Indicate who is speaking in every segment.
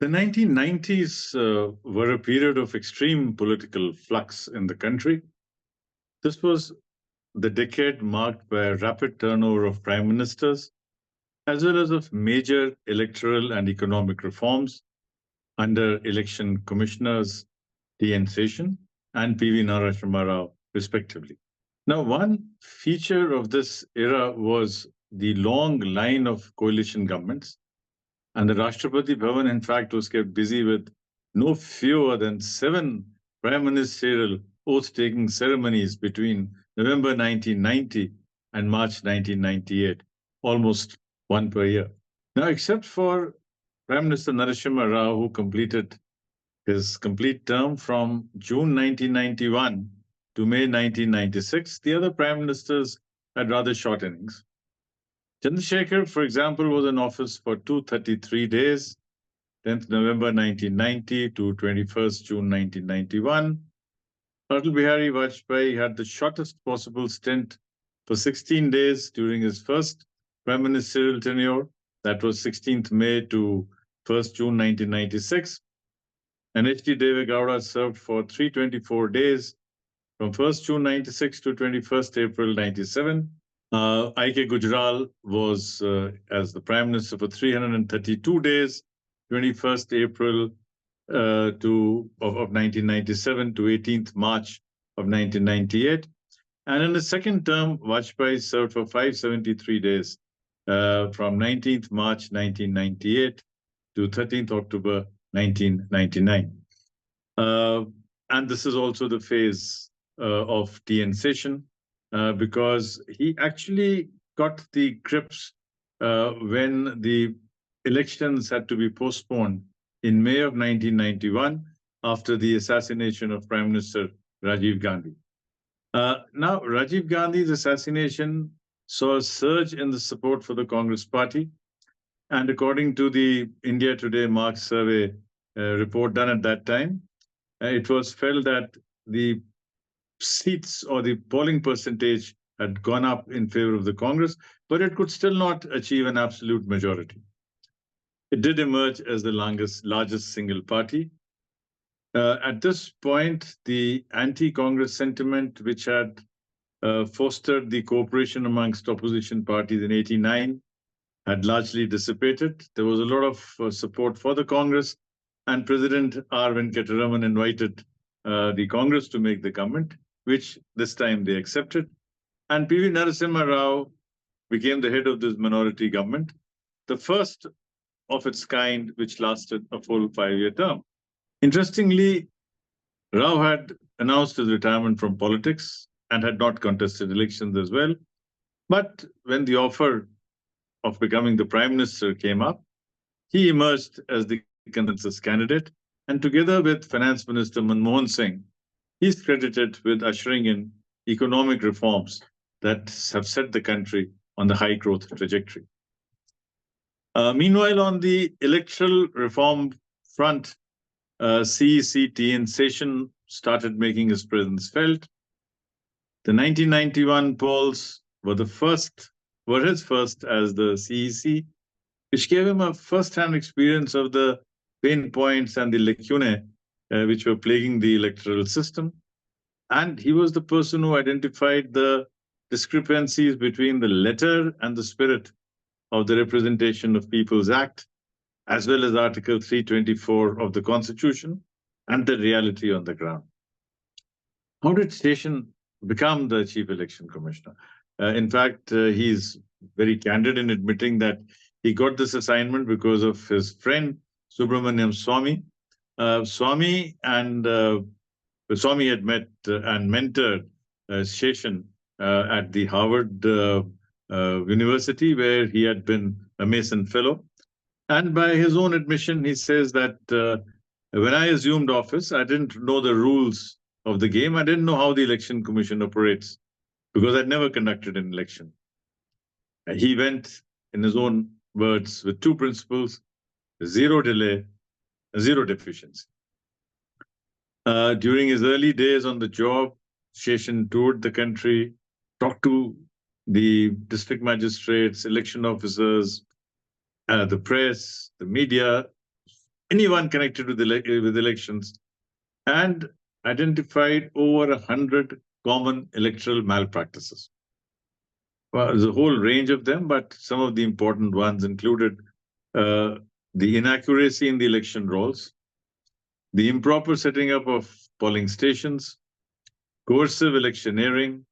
Speaker 1: The 1990s were a period of extreme political flux in the country. This was the decade marked by a rapid turnover of prime ministers, as well as of major electoral and economic reforms under election commissioners TN Seshan and PV Narasimha Rao, respectively. Now, one feature of this era was the long line of coalition governments. And the Rashtrapati Bhavan, in fact, was kept busy with no fewer than 7 prime ministerial oath-taking ceremonies between November 1990 and March 1998, almost one per year. Now, except for Prime Minister Narasimha Rao, who completed his complete term from June 1991 to May 1996, the other prime ministers had rather short innings. Chandrasekhar, for example, was in office for 233 days, 10th November 1990 to 21st June 1991. Atal Bihari Vajpayee had the shortest possible stint for 16 days during his first prime ministerial tenure. That was 16th May to 1st June 1996. And H.D. Deve Gowda served for 324 days from 1st June 96 to 21st April 97. I.K. Gujral was as the Prime Minister for 332 days, 21st April of 1997 to 18th March of 1998. And in the second term, Vajpayee served for 573 days from 19th March 1998 to 13th October 1999. And this is also the phase of TN Seshan. Because he actually got the grips when the elections had to be postponed in May of 1991 after the assassination of Prime Minister Rajiv Gandhi. Now, Rajiv Gandhi's assassination saw a surge in the support for the Congress party. And according to the India Today Marks survey report done at that time, it was felt that the seats or the polling percentage had gone up in favor of the Congress, but it could still not achieve an absolute majority. It did emerge as the largest single party. At this point, the anti-Congress sentiment, which had fostered the cooperation amongst opposition parties in '89, had largely dissipated. There was a lot of support for the Congress, and President R. Venkataraman invited the Congress to make the government, which this time they accepted. And PV Narasimha Rao became the head of this minority government, the first of its kind, which lasted a full 5-year term. Interestingly, Rao had announced his retirement from politics and had not contested elections as well. But when the offer of becoming the prime minister came up, he emerged as the consensus candidate, and together with Finance Minister Manmohan Singh, he's credited with ushering in economic reforms that have set the country on the high growth trajectory. Meanwhile, on the electoral reform front, CEC TN Seshan started making his presence felt. The 1991 polls were his first as the CEC, which gave him a first-hand experience of the pain points and the lacunae which were plaguing the electoral system. And he was the person who identified the discrepancies between the letter and the spirit of the Representation of People's Act, as well as Article 324 of the Constitution, and the reality on the ground. How did Seshan become the Chief Election Commissioner? In fact, he's very candid in admitting that he got this assignment because of his friend, Subramaniam Swamy. Swamy had met and mentored Seshan at the Harvard University, where he had been a Mason Fellow. And by his own admission, he says that when I assumed office, I didn't know the rules of the game. I didn't know how the Election Commission operates because I'd never conducted an election. He went, in his own words, with 2 principles: zero delay, zero deficiency. During his early days on the job, Seshan toured the country, talked to the district magistrates, election officers, the press, the media, anyone connected with elections, and identified over 100 common electoral malpractices. Well, there's a whole range of them, but some of the important ones included uh, the inaccuracy in the election rolls, the improper setting up of polling stations, coercive electioneering,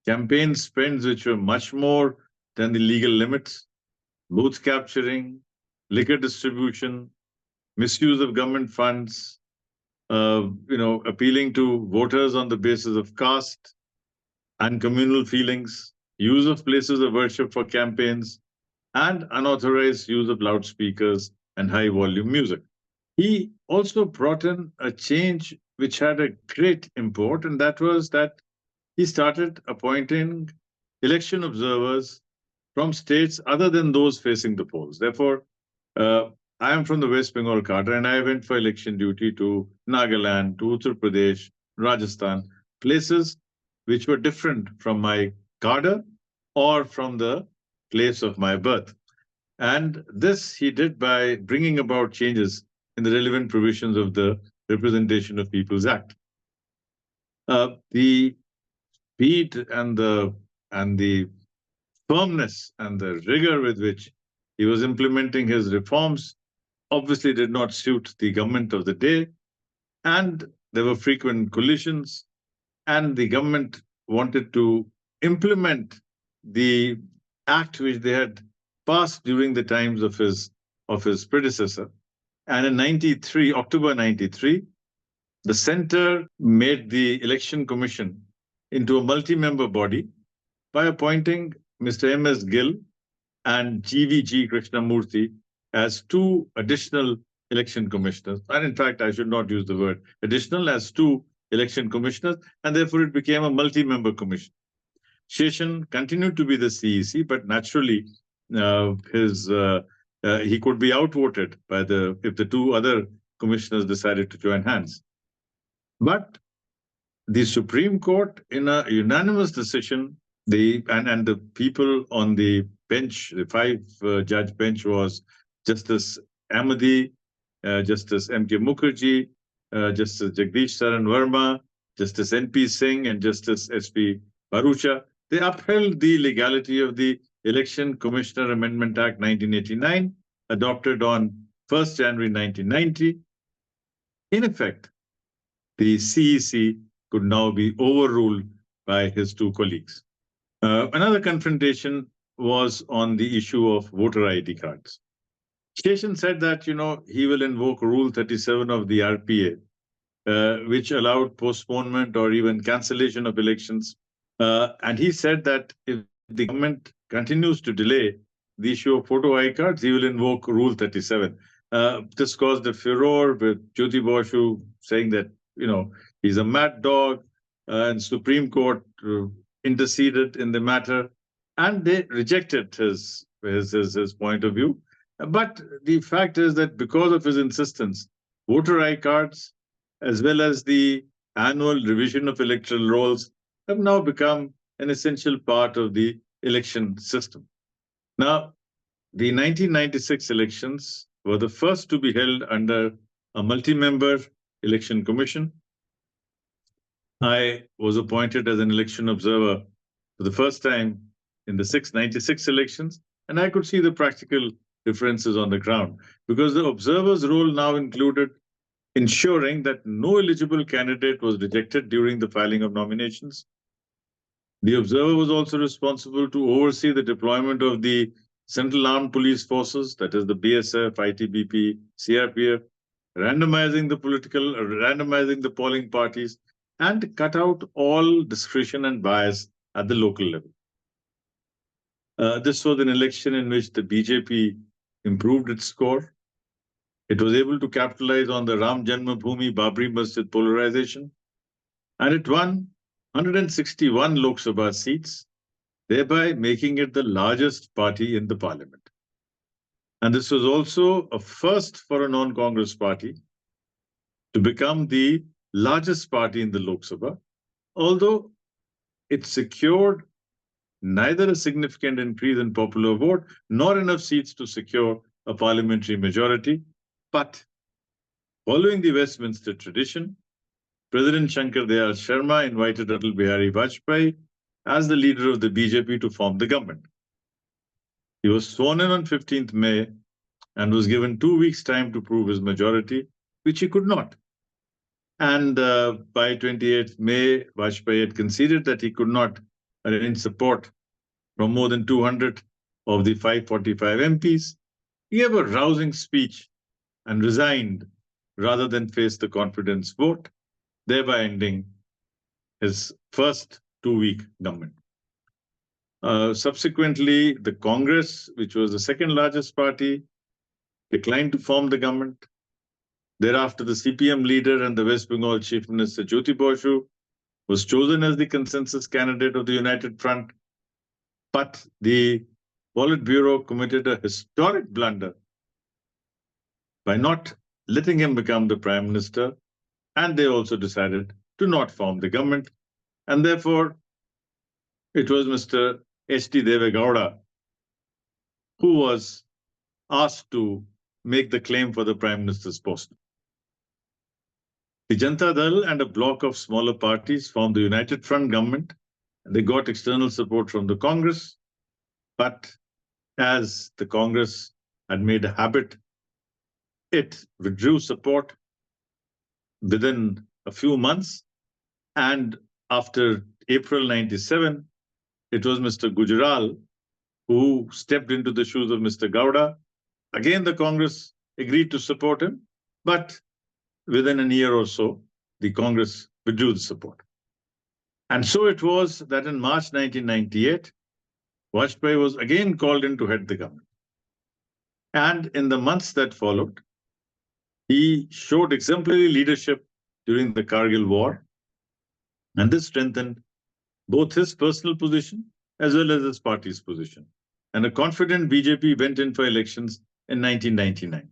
Speaker 1: campaign spends which were much more than the legal limits, booth capturing, liquor distribution, misuse of government funds, appealing to voters on the basis of caste and communal feelings, use of places of worship for campaigns, and unauthorized use of loudspeakers and high volume music. He also brought in a change which had a great import, and that was that he started appointing election observers from states other than those facing the polls. Therefore, uh, I am from the West Bengal cadre, and I went for election duty to Nagaland, to Uttar Pradesh, Rajasthan, places which were different from my cadre or from the place of my birth. And this he did by bringing about changes in the relevant provisions of the Representation of Peoples Act. The speed and the firmness and the rigor with which he was implementing his reforms obviously did not suit the government of the day, and there were frequent collisions, and the government wanted to implement the act which they had passed during the times of his predecessor. And in 93, October 93, the center made the election commission into a multi-member body by appointing Mr. M.S. Gill and G.V.G. Krishnamurthy as two additional election commissioners. And in fact, I should not use the word additional, as two election commissioners, and therefore it became a multi-member commission. Seshan continued to be the CEC, but naturally, he could be outvoted if the two other commissioners decided to join hands. But the Supreme Court, in a unanimous decision, and the people on the bench, the five-judge bench, was Justice Amadi, Justice M.K. Mukherjee, Justice Jagdish Saran Verma, Justice N.P. Singh, and Justice S.P. Bharucha. They upheld the legality of the Election Commissioner Amendment Act 1989, adopted on 1st January 1990. In effect, the CEC could now be overruled by his two colleagues. Another confrontation was on the issue of voter ID cards. Seshan said that, he will invoke Rule 37 of the RPA, which allowed postponement or even cancellation of elections. And he said that if the government continues to delay the issue of photo ID cards, he will invoke Rule 37. This caused a furor with Jyoti Basu saying that, he's a mad dog, and Supreme Court interceded in the matter, and they rejected his point of view. But the fact is that because of his insistence, voter ID cards, as well as the annual revision of electoral rolls, have now become an essential part of the election system. Now, the 1996 elections were the first to be held under a multi-member election commission. I was appointed as an election observer for the first time in the 96 elections, and I could see the practical differences on the ground, because the observer's role now included ensuring that no eligible candidate was rejected during the filing of nominations. The observer was also responsible to oversee the deployment of the Central Armed Police Forces, that is the BSF, ITBP, CRPF, randomizing the polling parties, and cut out all discretion and bias at the local level. This was an election in which the BJP improved its score. It was able to capitalize on the Ram Janmabhoomi Babri Masjid polarization, and it won 161 Lok Sabha seats, thereby making it the largest party in the parliament. And this was also a first for a non-Congress party to become the largest party in the Lok Sabha, although it secured neither a significant increase in popular vote nor enough seats to secure a parliamentary majority. But Following the Westminster tradition, President Shankar Dayal Sharma invited Atal Bihari Vajpayee as the leader of the BJP to form the government. He was sworn in on 15th May and was given 2 weeks' time to prove his majority, which he could not. And by 28th May, Vajpayee had conceded that he could not arrange support from more than 200 of the 545 MPs. He gave a rousing speech and resigned rather than face the confidence vote, thereby ending his first 2-week government. Subsequently, the Congress, which was the second largest party, declined to form the government. Thereafter, the CPM leader and the West Bengal Chief Minister Jyoti Basu was chosen as the consensus candidate of the United Front. But the Politburo committed a historic blunder by not letting him become the Prime Minister, and they also decided to not form the government. And therefore, it was Mr. H.D. Deve Gowda who was asked to make the claim for the Prime Minister's post. The Janata Dal and a bloc of smaller parties formed the United Front government. They got external support from the Congress, but as the Congress had made a habit, it withdrew support within a few months. And after April 97, it was Mr. Gujral who stepped into the shoes of Mr. Gowda. Again, the Congress agreed to support him, but within a year or so, the Congress withdrew the support. And so it was that in March 1998, Vajpayee was again called in to head the government. And in the months that followed, he showed exemplary leadership during the Kargil War, and this strengthened both his personal position as well as his party's position. And a confident BJP went in for elections in 1999.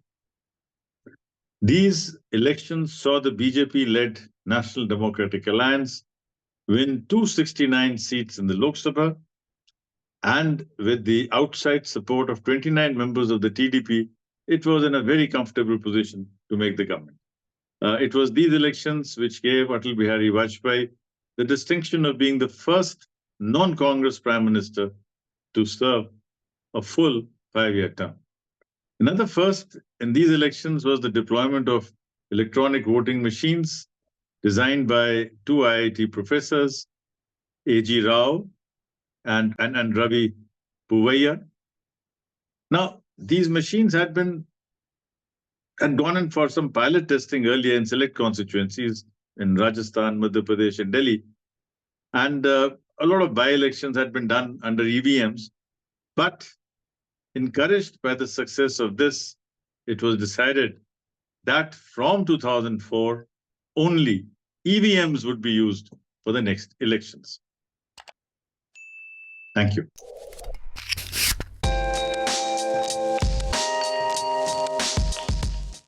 Speaker 1: These elections saw the BJP-led National Democratic Alliance win 269 seats in the Lok Sabha, and with the outside support of 29 members of the TDP, it was in a very comfortable position to make the government. It was these elections which gave Atal Bihari Vajpayee the distinction of being the first non-Congress Prime Minister to serve a full 5-year term. Another first in these elections was the deployment of electronic voting machines designed by 2 IIT professors, A.G. Rao and Ravi Puvaiya. Now, these machines had gone in for some pilot testing earlier in select constituencies in Rajasthan, Madhya Pradesh, and Delhi. And a lot of by-elections had been done under EVMs. But encouraged by the success of this, it was decided that from 2004, only EVMs would be used for the next elections. Thank you.